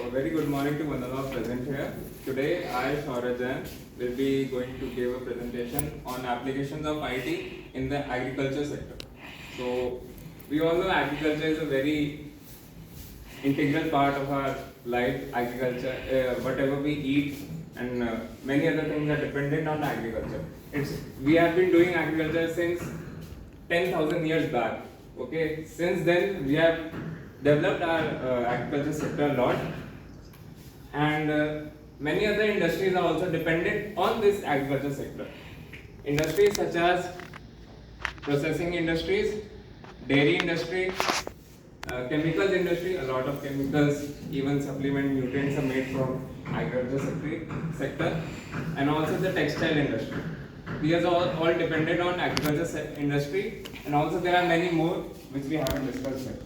So a very good morning to one of our present here. Today I, Shaurya Jain, will be going to give a presentation on applications of IT in the agriculture sector. So we all know agriculture is a very integral part of our life. Agriculture, whatever we eat and many other things are dependent on agriculture. We have been doing agriculture since 10,000 years back. Okay, since then we have developed our agriculture sector a lot, and many other industries are also dependent on this agriculture sector. Industries such as processing industries, dairy industry, chemicals industry, a lot of chemicals, even supplement nutrients are made from agriculture sector, and also the textile industry. These are all dependent on agriculture industry, and also there are many more which we haven't discussed yet.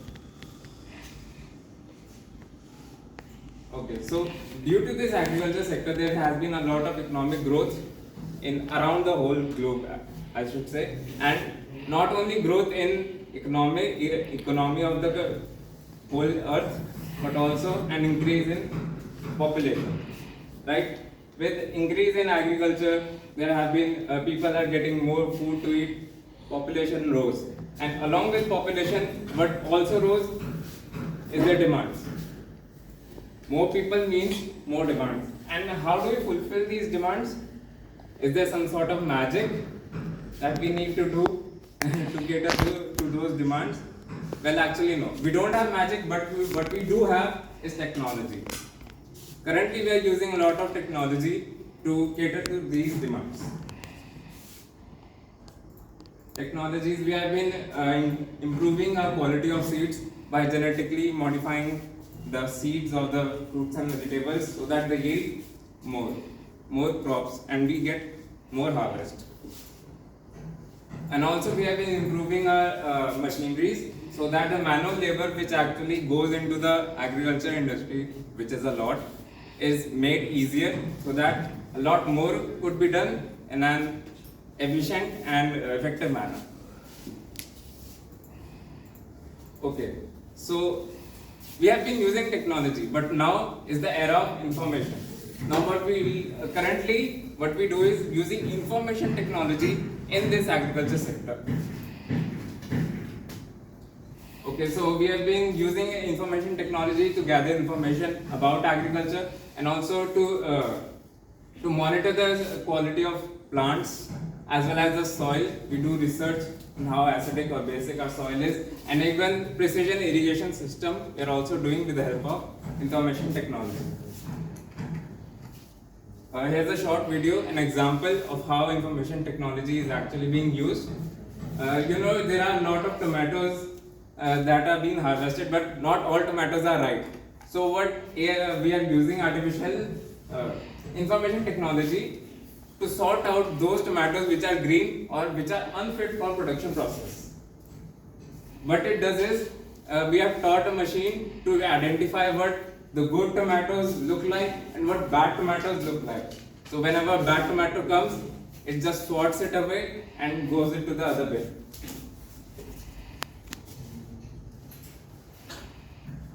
Okay, so due to this agriculture sector, there has been a lot of economic growth in around the whole globe, I should say, and not only growth in economy of the whole earth, but also an increase in population. Right? With increase in agriculture, there have been people are getting more food to eat. Population rose, and along with population, what also rose is the demands. More people means more demands. And how do we fulfill these demands? Is there some sort of magic that we need to do to cater to those demands? Well, actually, no. We don't have magic, but what we do have is technology. Currently, we are using a lot of technology to cater to these demands. Technologies, we have been improving our quality of seeds by genetically modifying the seeds of the fruits and vegetables so that they yield more crops and we get more harvest. And also we have been improving our machineries so that the manual labor which actually goes into the agriculture industry, which is a lot, is made easier so that a lot more could be done in an efficient and effective manner. Okay, so we have been using technology, but now is the era of information. Now what we do is using information technology in this agriculture sector. Okay, so we have been using information technology to gather information about agriculture and also to monitor the quality of plants as well as the soil. We do research on how acidic or basic our soil is, and even precision irrigation system we are also doing with the help of information technology. Here's a short video, an example of how information technology is actually being used. There are a lot of tomatoes that are being harvested, but not all tomatoes are ripe. So what we are using artificial information technology to sort out those tomatoes which are green or which are unfit for production process. What it does is we have taught a machine to identify what the good tomatoes look like and what bad tomatoes look like. So whenever a bad tomato comes, it just swats it away and goes into the other bin.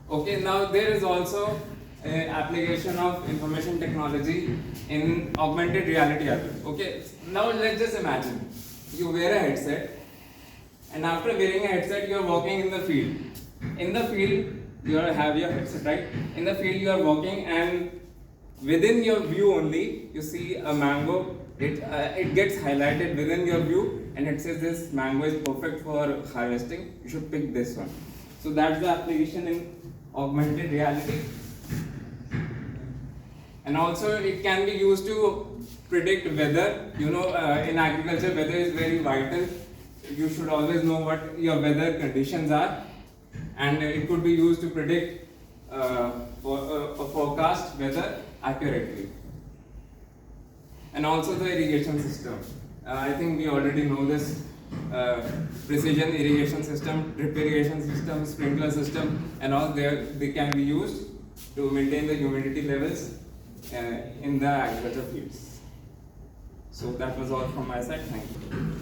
Okay, now there is also an application of information technology in augmented reality as well. Okay, now let's just imagine you wear a headset, and after wearing a headset, you are walking in the field. In the field, you have your headset, right? In the field, you are walking, and within your view only, you see a mango. It gets highlighted within your view, and it says this mango is perfect for harvesting. You should pick this one. So that's the application in augmented reality. And also it can be used to predict weather. In agriculture, weather is very vital. You should always know what your weather conditions are, and it could be used to predict forecast weather accurately. And also the irrigation system. I think we already know this. Precision irrigation system, drip irrigation system, sprinkler system, and all they can be used to maintain the humidity levels in the agriculture fields. So that was all from my side. Thank you.